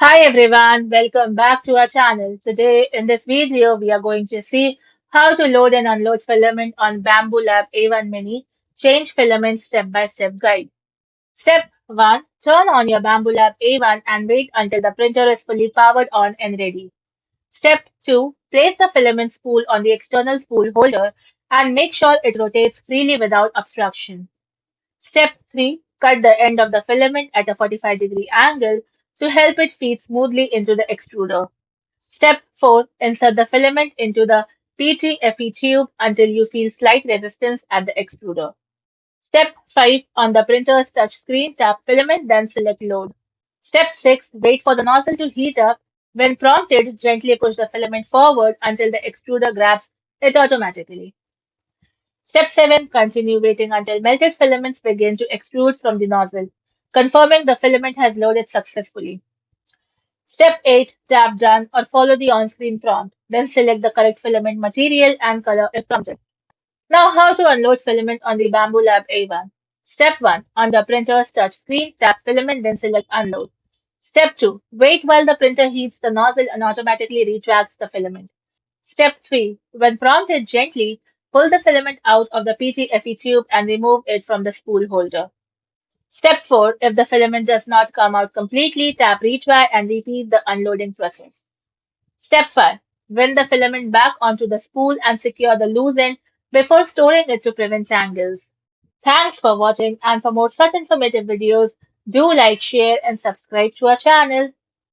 Hi everyone, welcome back to our channel. Today in this video, we are going to see how to load and unload filament on Bambu Lab A1 Mini Change Filament Step-by-Step Guide. Step 1. Turn on your Bambu Lab A1 and wait until the printer is fully powered on and ready. Step 2. Place the filament spool on the external spool holder and make sure it rotates freely without obstruction. Step 3. Cut the end of the filament at a 45-degree angle to help it feed smoothly into the extruder. Step 4. Insert the filament into the PTFE tube until you feel slight resistance at the extruder. Step 5. On the printer's touch screen, tap filament, then select load. Step 6. Wait for the nozzle to heat up. When prompted, gently push the filament forward until the extruder grabs it automatically. Step 7. Continue waiting until melted filaments begin to extrude from the nozzle, confirming the filament has loaded successfully. Step 8. Tap Done or follow the on-screen prompt. Then select the correct filament material and color if prompted. Now, how to unload filament on the Bambu Lab A1. Step 1. On the printer's touch screen, tap filament, then select Unload. Step 2. Wait while the printer heats the nozzle and automatically retracts the filament. Step 3. When prompted gently, pull the filament out of the PTFE tube and remove it from the spool holder. Step 4. If the filament does not come out completely, tap Retry and repeat the unloading process. Step 5. Win the filament back onto the spool and secure the loose end before storing it to prevent tangles. Thanks for watching, and for more such informative videos, do like, share and subscribe to our channel.